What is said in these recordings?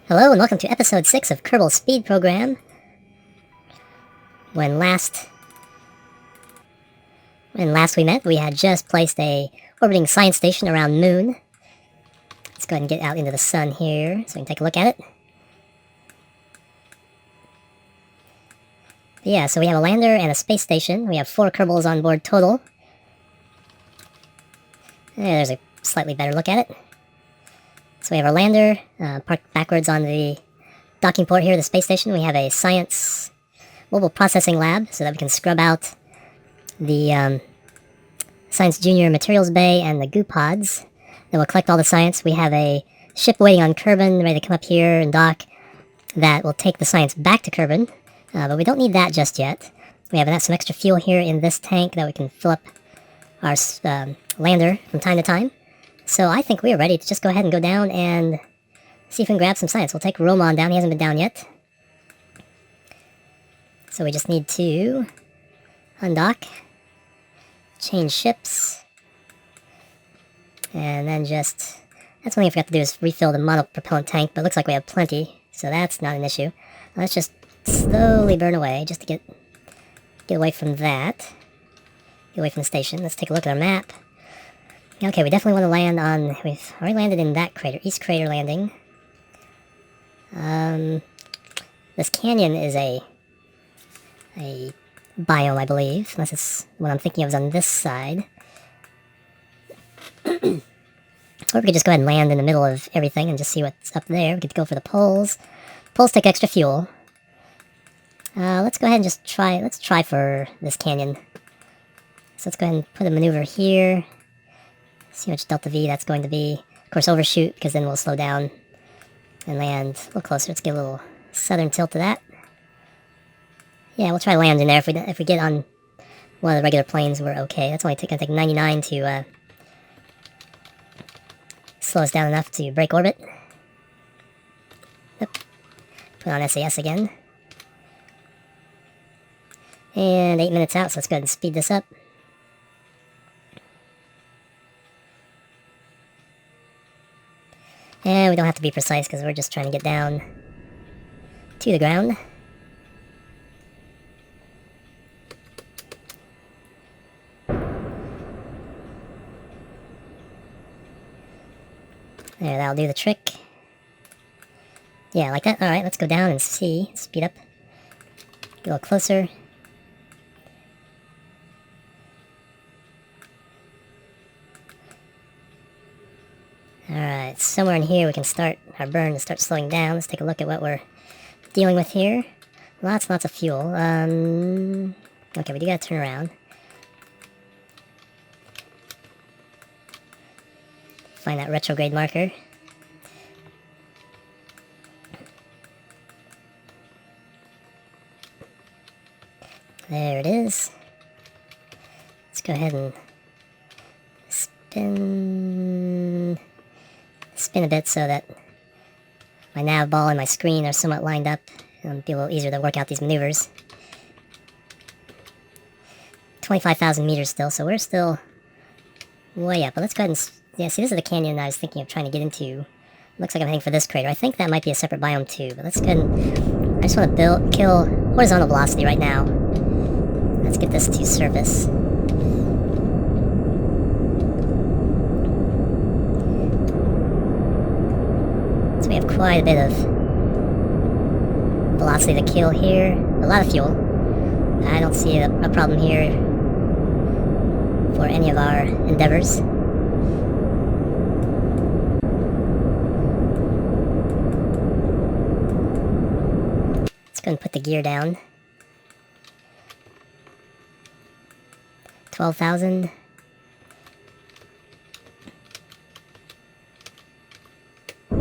Hello and welcome to episode 6 of Kerbal Speed Program. When last we met, we had just placed a orbiting science station around Moon. Let's go ahead and get out into the sun here so we can take a look at it. Yeah, so we have a lander and a space station. We have 4 Kerbals on board total. There's a slightly better look at it. So we have our lander parked backwards on the docking port here at the space station. We have a science mobile processing lab so that we can scrub out the Science Junior materials bay and the goo pods. Then we'll collect all the science. We have a ship waiting on Kerbin, ready to come up here and dock. That will take the science back to Kerbin, but we don't need that just yet. We have some extra fuel here in this tank that we can fill up our lander from time to time. So I think we are ready to just go ahead and go down and see if we can grab some science. We'll take Roman down. He hasn't been down yet. So we just need to undock, change ships, and then that's one thing I forgot to do is refill the monopropellant tank, but it looks like we have plenty, so that's not an issue. Let's just slowly burn away just to get away from that. Get away from the station. Let's take a look at our map. Okay, we definitely want to land on... We've already landed in that crater. East Crater landing. This canyon is a biome, I believe. Unless it's what I'm thinking of is on this side. Or we could just go ahead and land in the middle of everything and just see what's up there. We could go for the poles. Poles take extra fuel. Let's go ahead and just try... Let's try for this canyon. So let's go ahead and put a maneuver here. See how much delta V that's going to be. Of course, overshoot, because then we'll slow down and land a little closer. Let's get a little southern tilt to that. Yeah, we'll try land in there. If we get on one of the regular planes, we're okay. That's only going to take 99 to slow us down enough to break orbit. Yep. Put on SAS again. And 8 minutes out, so let's go ahead and speed this up. And we don't have to be precise because we're just trying to get down to the ground. There, that'll do the trick. Yeah, like that. Alright, let's go down and see. Speed up. Get a little closer. Alright, somewhere in here we can start our burn to start slowing down. Let's take a look at what we're dealing with here. Lots and lots of fuel. Okay, we do gotta turn around. Find that retrograde marker. There it is. Let's go ahead and spin a bit so that my nav ball and my screen are somewhat lined up. It'll be a little easier to work out these maneuvers. 25,000 meters still, so we're still way up. But let's go ahead and... Yeah, see, this is the canyon I was thinking of trying to get into. Looks like I'm heading for this crater. I think that might be a separate biome too, but let's go ahead and... I just want to kill horizontal velocity right now. Let's get this to surface. So we have quite a bit of velocity to kill here. A lot of fuel. I don't see a problem here for any of our endeavors. Let's go and put the gear down. 12,000. I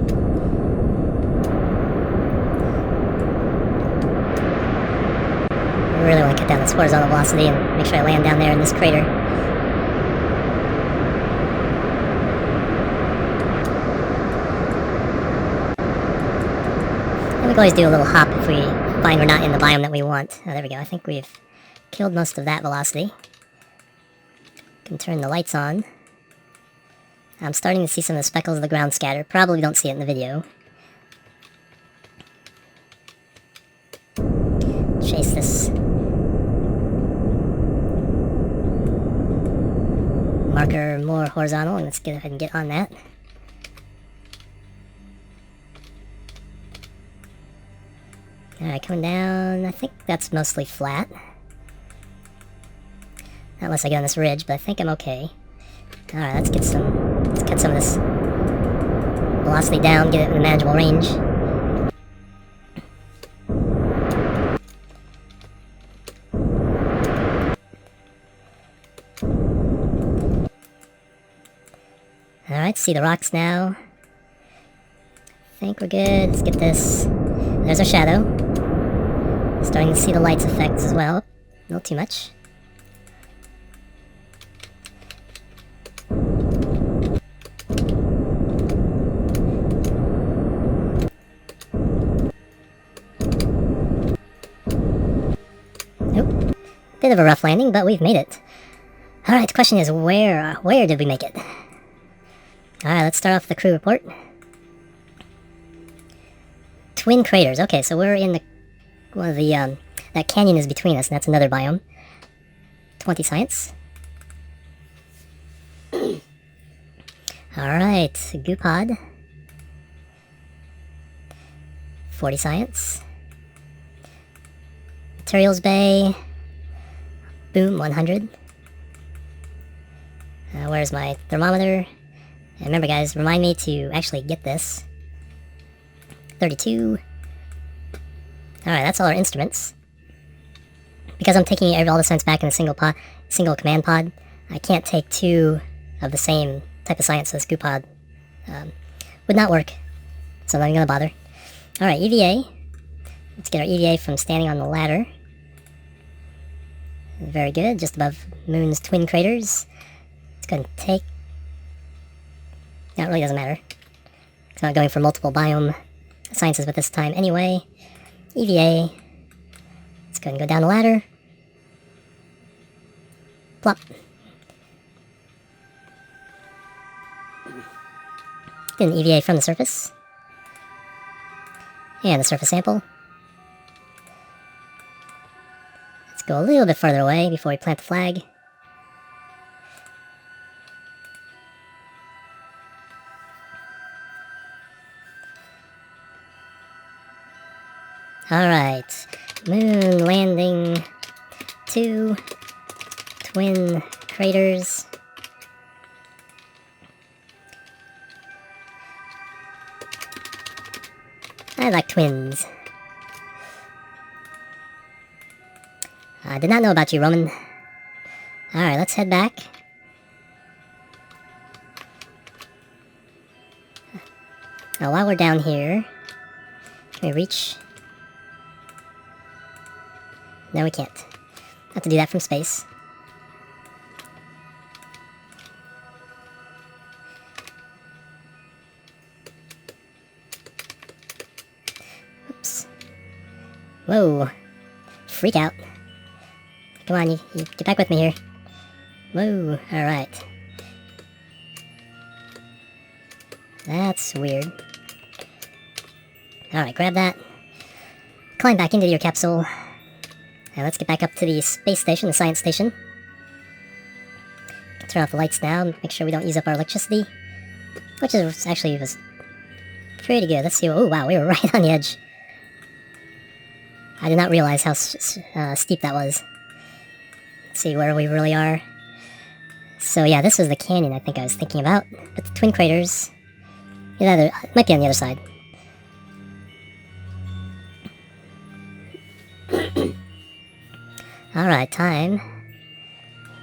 really want to cut down this horizontal velocity and make sure I land down there in this crater. And we can always do a little hop if we find we're not in the biome that we want. Oh, there we go. I think we've killed most of that velocity. Can turn the lights on. I'm starting to see some of the speckles of the ground scatter. Probably don't see it in the video. chase this marker more horizontal, and let's go ahead and get on that. Alright, coming down. I think that's mostly flat. Not unless I get on this ridge, but I think I'm okay. Alright, let's cut some of this velocity down, get it in a manageable range. Alright, see the rocks now. I think we're good. Let's get this. There's our shadow. Starting to see the lights effects as well. Not too much. Nope. Bit of a rough landing, but we've made it. Alright, the question is where did we make it? Alright, let's start off with the crew report. Twin craters. Okay, so we're in one of the, that canyon is between us, and that's another biome. 20 science. Alright, goo pod. 40 science. Materials bay. Boom, 100. Where's my thermometer? And remember guys, remind me to actually get this. 32. Alright, that's all our instruments. Because I'm taking all the science back in a single command pod, I can't take two of the same type of science, so this goo pod would not work. So I'm not even going to bother. Alright, EVA. Let's get our EVA from standing on the ladder. Very good, just above Moon's twin craters. It's going to take... That really doesn't matter. It's not going for multiple biome sciences with this time anyway. EVA. Let's go ahead and go down the ladder. Plop. Get an EVA from the surface. And the surface sample. Let's go a little bit further away before we plant the flag. Alright, moon landing 2, twin craters. I like twins. I did not know about you, Roman. Alright, let's head back. Now, while we're down here, can we reach... No, we can't. Have to do that from space. Oops. Whoa. Freak out. Come on, you get back with me here. Whoa, alright. That's weird. Alright, grab that. Climb back into your capsule. Now let's get back up to the space station, the science station. Turn off the lights now, make sure we don't use up our electricity. Which is actually was pretty good. Let's see. Oh wow, we were right on the edge. I did not realize how steep that was. Let's see where we really are. So yeah, this was the canyon I think I was thinking about. But the twin craters, it might be on the other side. Alright, time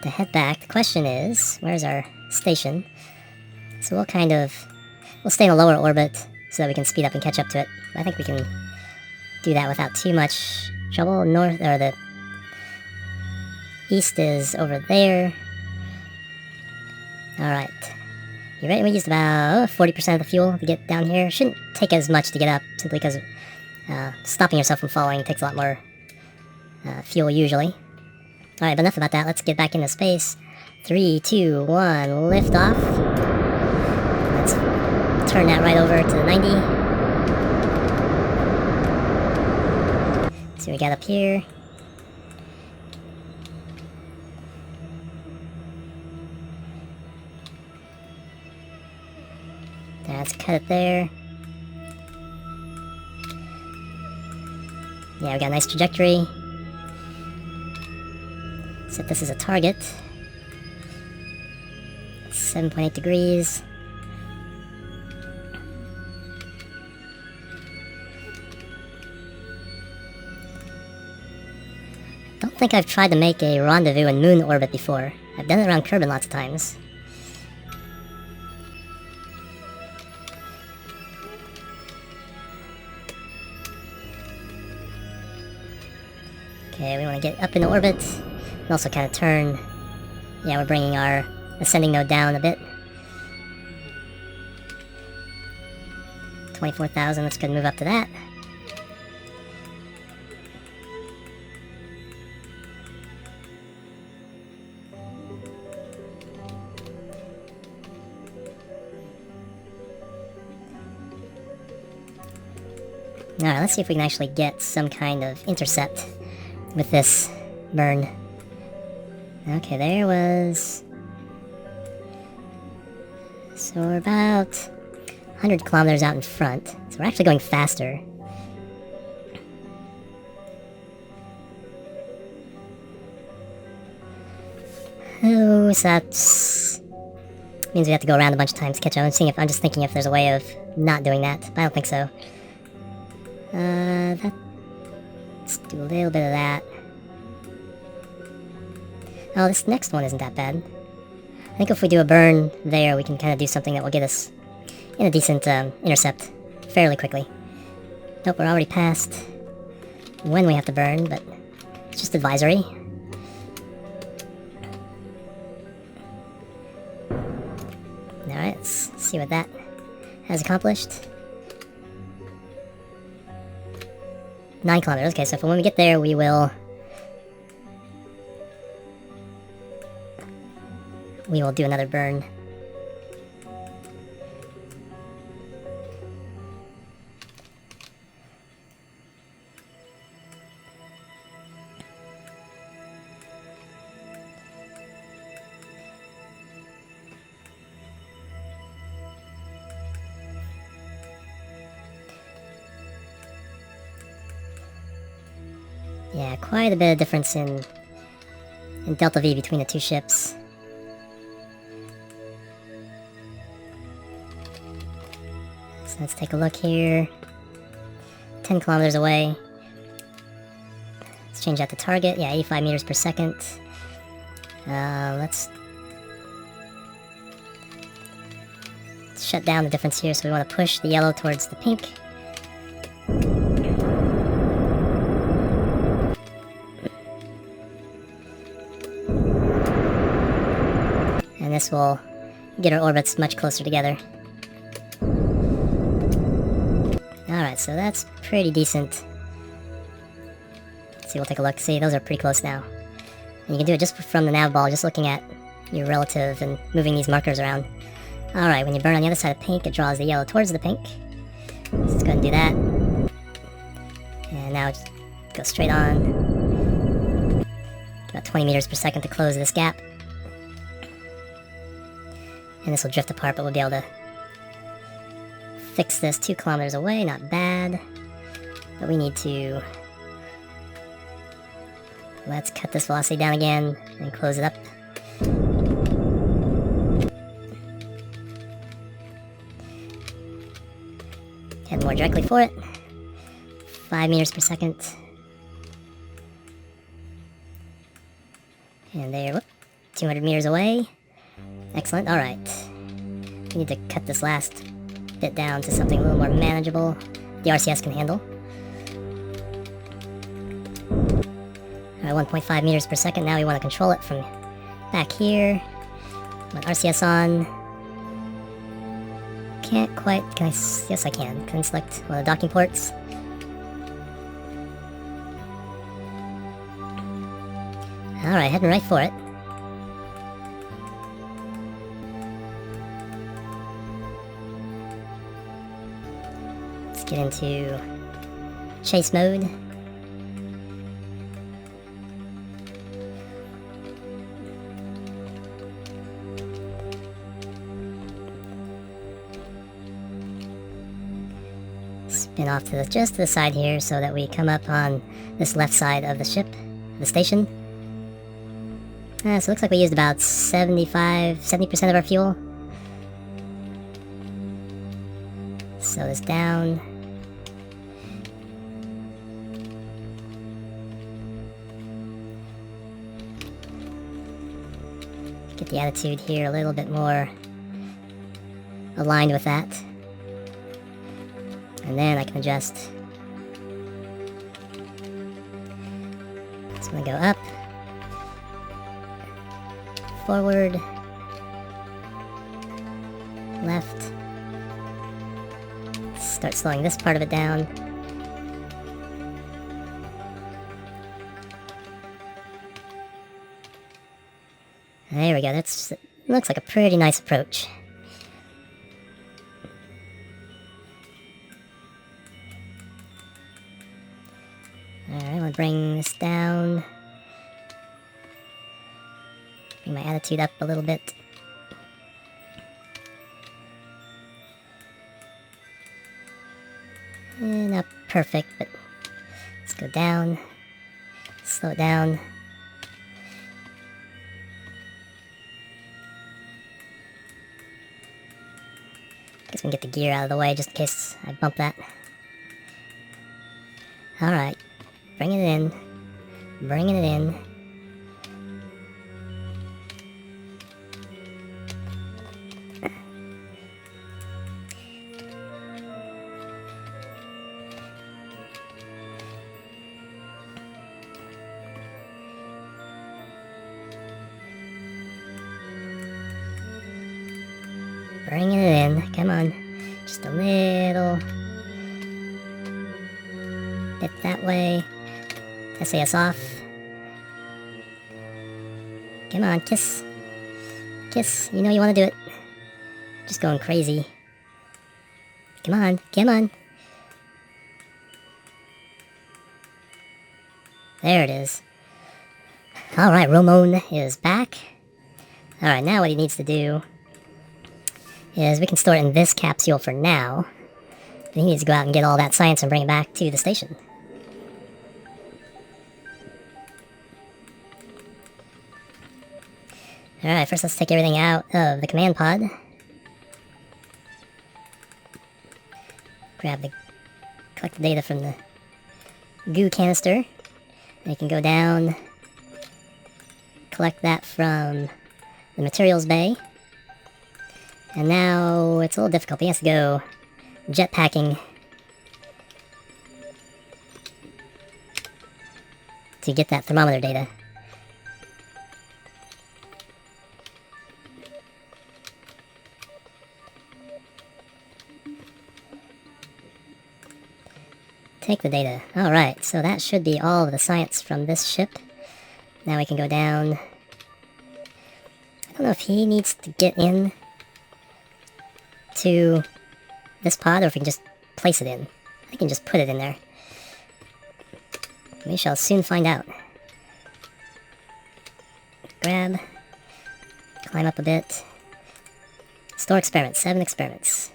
to head back. The question is, where's our station? So we'll stay in a lower orbit so that we can speed up and catch up to it. I think we can do that without too much trouble. The east is over there. Alright. You ready? We used about 40% of the fuel to get down here. Shouldn't take as much to get up, simply because stopping yourself from falling takes a lot more fuel usually. Alright, but enough about that. Let's get back into space. 3, 2, 1, lift off. Let's turn that right over to the 90. See what we got up here. Let's cut it there. Yeah, we got a nice trajectory. Set this as a target. 7.8 degrees. Don't think I've tried to make a rendezvous in moon orbit before. I've done it around Kerbin lots of times. Okay, we want to get up into orbit and also kind of turn. Yeah, we're bringing our ascending node down a bit. 24,000, let's go and move up to that. Alright, let's see if we can actually get some kind of intercept with this burn. Okay, there was... So we're about 100 kilometers out in front. So we're actually going faster. Oh, so that means we have to go around a bunch of times to catch up. I'm just thinking if there's a way of not doing that, but I don't think so. Let's do a little bit of that. Oh, this next one isn't that bad. I think if we do a burn there, we can kind of do something that will get us in a decent intercept fairly quickly. Nope, we're already past when we have to burn, but it's just advisory. Alright, let's see what that has accomplished. 9 kilometers. Okay, so when we get there, we will do another burn. Yeah, quite a bit of difference in delta V between the two ships. So let's take a look here. 10 kilometers away. Let's change that to target. Yeah, 85 meters per second. Let's shut down the difference here, so we want to push the yellow towards the pink. And this will get our orbits much closer together. Alright, so that's pretty decent. Let's see, we'll take a look. See, those are pretty close now. And you can do it just from the nav ball, just looking at your relative and moving these markers around. Alright, when you burn on the other side of pink, it draws the yellow towards the pink. Let's go ahead and do that. And now just go straight on. About 20 meters per second to close this gap. And this will drift apart, but we'll be able to fix this 2 kilometers away. Not bad. But we need to... Let's cut this velocity down again and close it up. Head more directly for it. 5 meters per second. And there, whoop, 200 meters away. Excellent, alright. We need to cut this last bit down to something a little more manageable. The RCS can handle. Alright, 1.5 meters per second. Now we want to control it from back here. Want RCS on. Can't quite, can I, yes I can. Can I select one of the docking ports? Alright, heading right for it. Let's get into chase mode. spin off to just to the side here so that we come up on this left side of the ship, the station. So it looks like we used about 70% of our fuel. Slow this down. Get the attitude here a little bit more aligned with that. And then I can adjust. So I'm gonna go up, forward, left. Start slowing this part of it down. There we go. That's looks like a pretty nice approach. Alright, I'm gonna bring this down. Bring my attitude up a little bit. Not perfect, but let's go down. Slow it down. Guess we can get the gear out of the way just in case I bump that. Alright. Bringing it in. Bringing it in. Bringing it in. Come on. Just a little bit that way. SAS off. Come on, kiss. Kiss. You know you want to do it. Just going crazy. Come on. Come on. There it is. Alright, Ramon is back. Alright, now what he needs to do is we can store it in this capsule for now. But he needs to go out and get all that science and bring it back to the station. Alright, first let's take everything out of the command pod. Collect the data from the goo canister. And you can go down, collect that from the materials bay. And now it's a little difficult. He has to go jetpacking to get that thermometer data. Take the data. Alright, so that should be all of the science from this ship. Now we can go down. I don't know if he needs to get in to this pod or if we can just place it in. I think we can just put it in there. We shall soon find out. Grab. Climb up a bit. Store experiments. 7 experiments.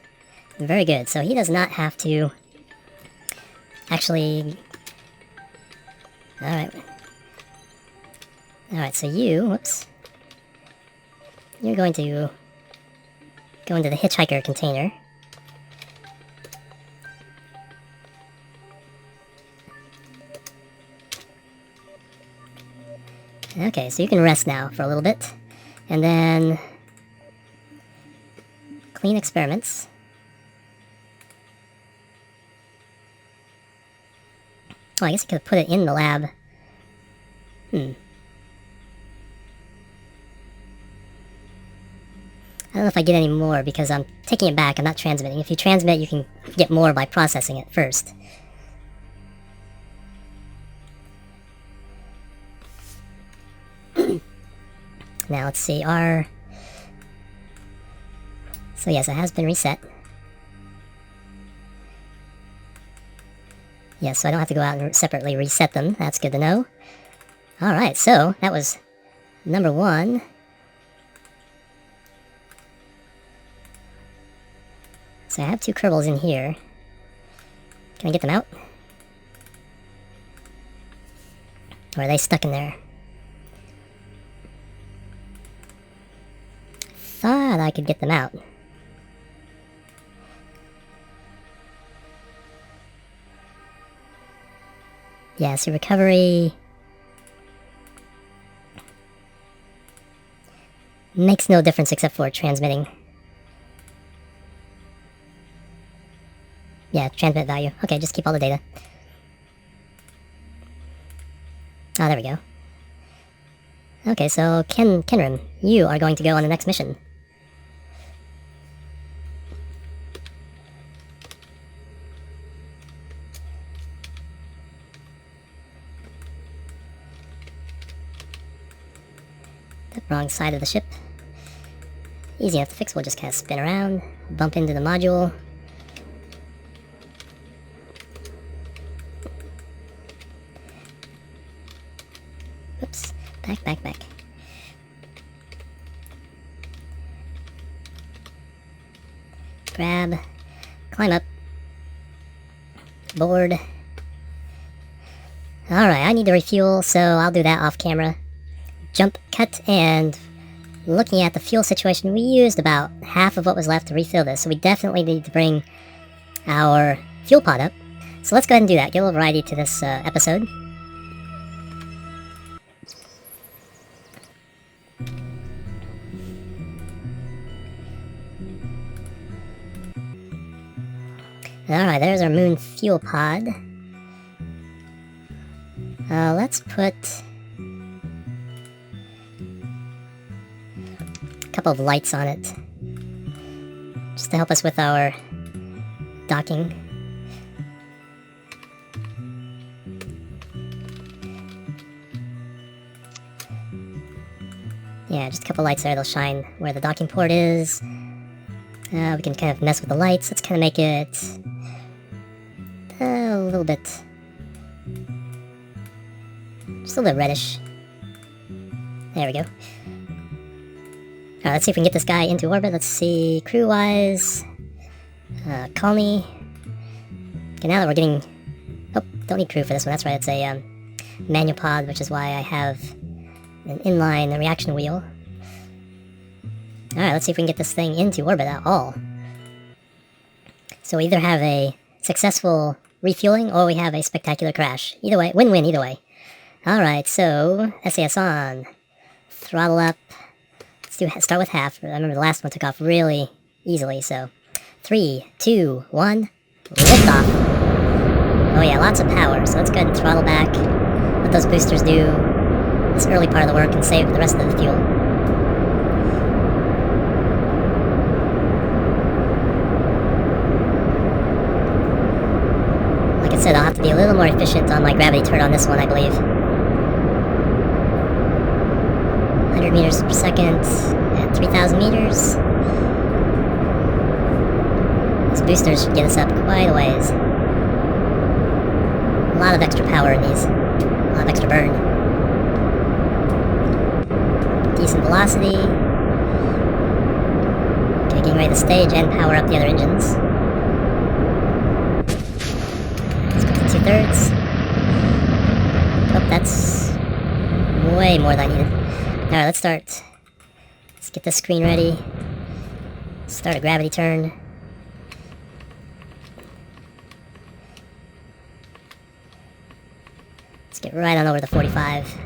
Very good. So he does not have to actually... Alright. Alright, so you... Whoops. You're going to go into the hitchhiker container. Okay, so you can rest now for a little bit. And then clean experiments. Oh, I guess I could have put it in the lab. I don't know if I get any more because I'm taking it back, I'm not transmitting. If you transmit, you can get more by processing it first. Now let's see, so yes, it has been reset. Yes, so I don't have to go out and separately reset them. That's good to know. Alright, so that was number 1. So I have 2 Kerbals in here. Can I get them out? Or are they stuck in there? Thought I could get them out. Yeah, see, recovery makes no difference except for transmitting. Yeah, transmit value. Okay, just keep all the data. Ah, there we go. Okay, so Kenrim, you are going to go on the next mission. The wrong side of the ship. Easy enough to fix, we'll just kind of spin around, bump into the module. Oops, back. Grab, climb up, board. Alright, I need to refuel, so I'll do that off camera. Jump, cut, and looking at the fuel situation, we used about half of what was left to refill this, so we definitely need to bring our fuel pod up. So let's go ahead and do that, give a little variety to this episode. Alright, there's our moon fuel pod. Let's put a couple of lights on it, just to help us with our docking. Yeah, just a couple lights there, they'll shine where the docking port is. We can kind of mess with the lights, let's kind of make it a little bit, just a little bit reddish. There we go. Let's see if we can get this guy into orbit. Let's see, crew-wise, call me. Okay, now that we're getting, oh, don't need crew for this one, that's right, it's a manual pod, which is why I have an inline reaction wheel. Alright, let's see if we can get this thing into orbit at all. So we either have a successful refueling, or we have a spectacular crash. Either way, win-win either way. Alright, so, SAS on. Throttle up. Let's start with half. I remember the last one took off really easily, so 3, 2, 1, lift off. Oh yeah, lots of power, so let's go ahead and throttle back. Let those boosters do this early part of the work and save the rest of the fuel. Like I said, I'll have to be a little more efficient on my gravity turn on this one, I believe. 100 meters per second at 3,000 meters. These boosters should get us up quite a ways. A lot of extra power in these. A lot of extra burn. Decent velocity. Okay, getting ready to stage and power up the other engines. Let's go to 2/3. Oh, that's way more than I needed. Alright, let's start. Let's get this screen ready. Start a gravity turn. Let's get right on over to 45.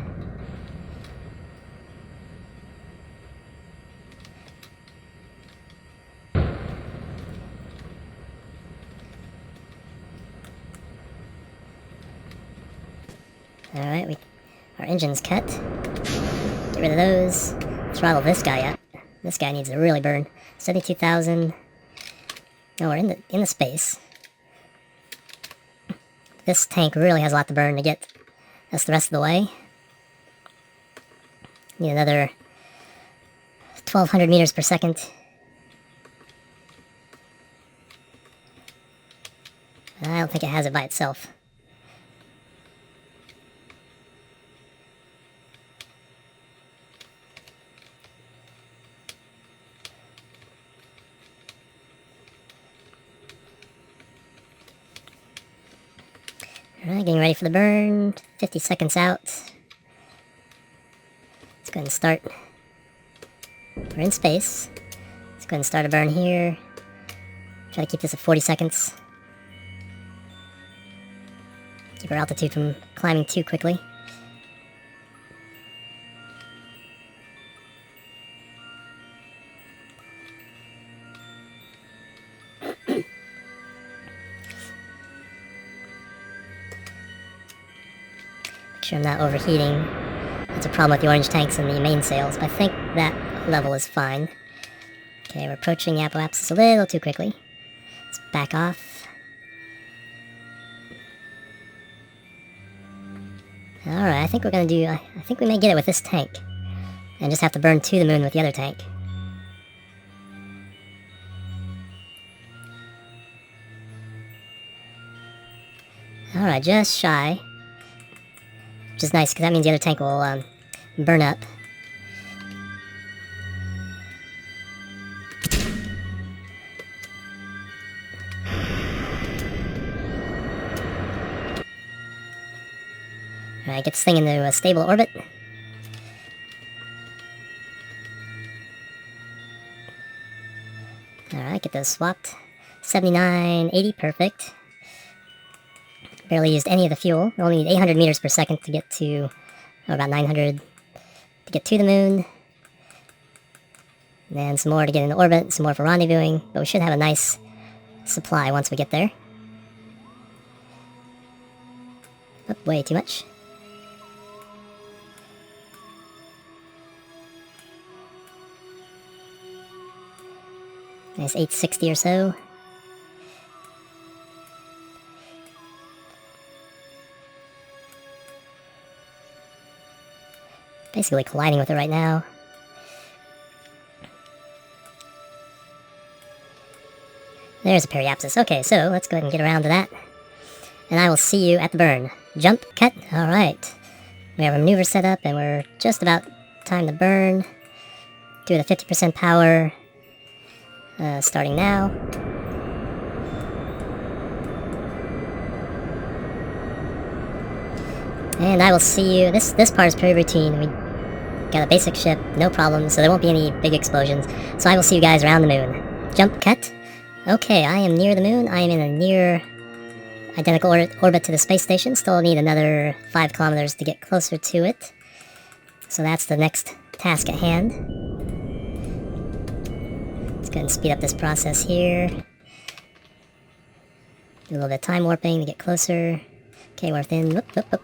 Alright, our engine's cut. Get rid of those. Throttle this guy up. This guy needs to really burn. 72,000. No, we're in the space. This tank really has a lot to burn to get us the rest of the way. Need another 1,200 meters per second. I don't think it has it by itself. Alright, getting ready for the burn. 50 seconds out. Let's go ahead and start. We're in space. Let's go ahead and start a burn here. Try to keep this at 40 seconds. Keep our altitude from climbing too quickly. Make sure I'm not overheating. That's a problem with the orange tanks and the mainsails, but I think that level is fine. Okay, we're approaching the apoapsis a little too quickly. Let's back off. Alright, I think we're gonna do... I think we may get it with this tank. And just have to burn to the moon with the other tank. Alright, just shy. Which is nice, because that means the other tank will burn up. Alright, get this thing into a stable orbit. Alright, get those swapped. 79, 80, perfect. Barely used any of the fuel. We only need 800 meters per second to get to, about 900 to get to the moon. And then some more to get into orbit, some more for rendezvousing, but we should have a nice supply once we get there. Oh, way too much. Nice 860 or so. Basically colliding with it right now. There's a periapsis. Okay, so let's go ahead and get around to that. And I will see you at the burn. Jump, cut. Alright. We have a maneuver set up and we're just about time to burn. Do it at 50% power. Starting now. And I will see you. This part is pretty routine. We got a basic ship, no problem, so there won't be any big explosions. So I will see you guys around the moon. Jump, cut. Okay, I am near the moon. I am in a near identical orbit to the space station. Still need another 5 kilometers to get closer to it. So that's the next task at hand. Let's go ahead and speed up this process here. Do a little bit of time warping to get closer. Okay, we're within. Whoop, whoop, whoop.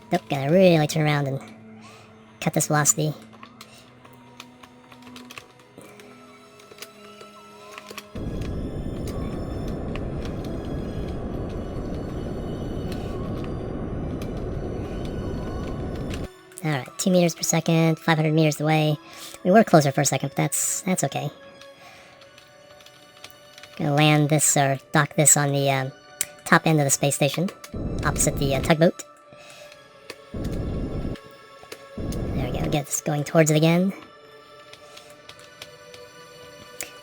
Nope, gotta really turn around and cut this velocity. Alright, 2 meters per second, 500 meters away. We were closer for a second, but that's okay. Gonna land this, or dock this on the top end of the space station, opposite the tugboat. There we go, get this going towards it again.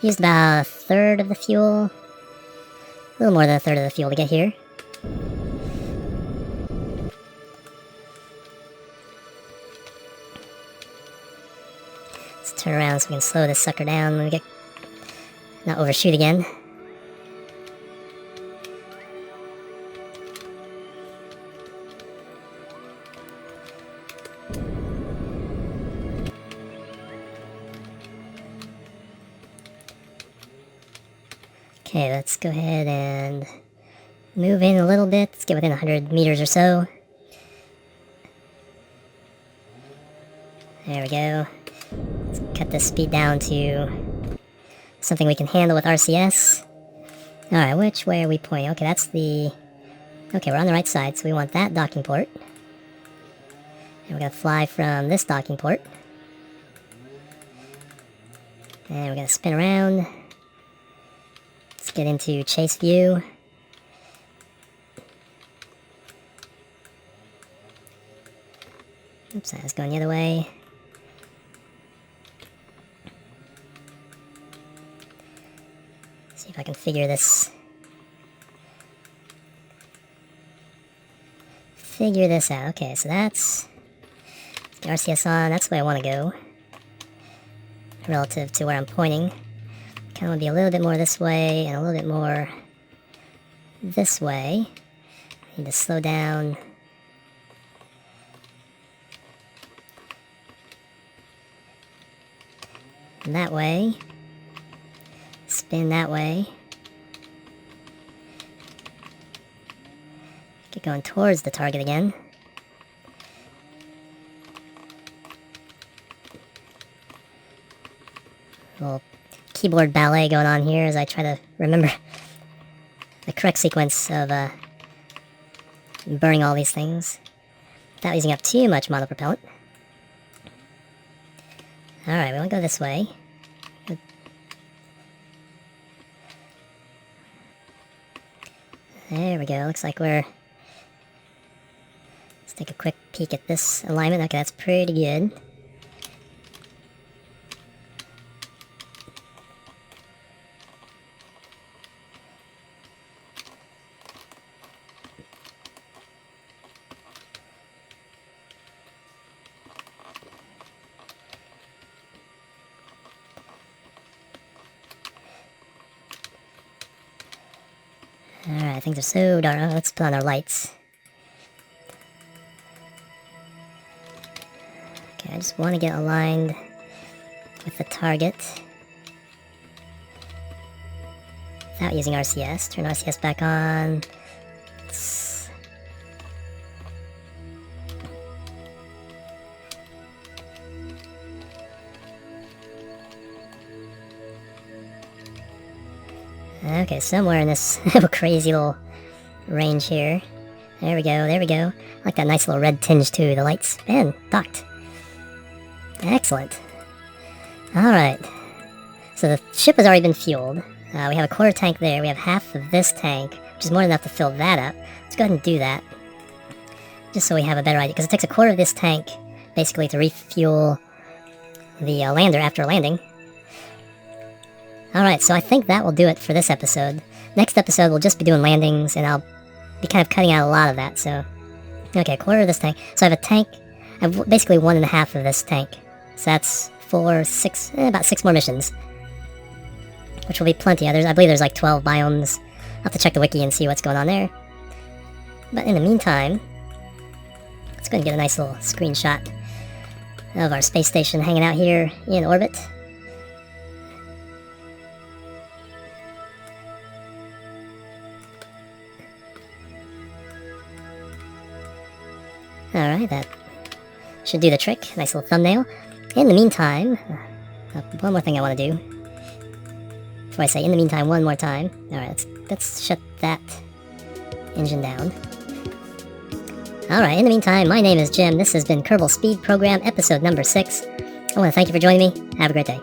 Used about a third of the fuel, a little more than a third of the fuel to get here. Let's turn around so we can slow this sucker down when we get, not overshoot again. Okay, let's go ahead and move in a little bit. Let's get within 100 meters or so. There we go. Let's cut this speed down to something we can handle with RCS. Alright, which way are we pointing? Okay, that's the... Okay, we're on the right side, so we want that docking port. And we're going to fly from this docking port. And we're going to spin around. Let's get into chase view. Oops, I was going the other way. See if I can figure this. figure this out. Okay, so that's the RCS on. That's the way I want to go relative to where I'm pointing. Kind of want to be a little bit more this way and a little bit more this way. Need to slow down. And that way. Spin that way. Get going towards the target again. Little keyboard ballet going on here as I try to remember the correct sequence of burning all these things without using up too much monopropellant. Alright, we want to go this way. There we go. Looks like we're... Let's take a quick peek at this alignment. Okay, that's pretty good. Alright, I think they're so dark. Oh, let's put on our lights. Okay, I just want to get aligned with the target without using RCS. Turn RCS back on. Okay, somewhere in this crazy little range here. There we go, there we go. I like that nice little red tinge too. The light's been docked. Excellent. Alright. So the ship has already been fueled. We have a quarter tank there. We have half of this tank, which is more than enough to fill that up. Let's go ahead and do that. Just so we have a better idea. Because it takes a quarter of this tank, basically, to refuel the lander after landing. Alright, so I think that will do it for this episode. Next episode, we'll just be doing landings, and I'll be kind of cutting out a lot of that, so... Okay, a quarter of this tank. So I have a tank, I have basically 1.5 of this tank. So that's 4, 6, about 6 more missions. Which will be plenty. I believe there's like 12 biomes. I'll have to check the wiki and see what's going on there. But in the meantime, let's go ahead and get a nice little screenshot of our space station hanging out here in orbit. Alright, that should do the trick. Nice little thumbnail. In the meantime, one more thing I want to do. Before I say in the meantime one more time. Alright, let's shut that engine down. Alright, in the meantime, my name is Jim. This has been Kerbal Speed Program, episode number 6. I want to thank you for joining me. Have a great day.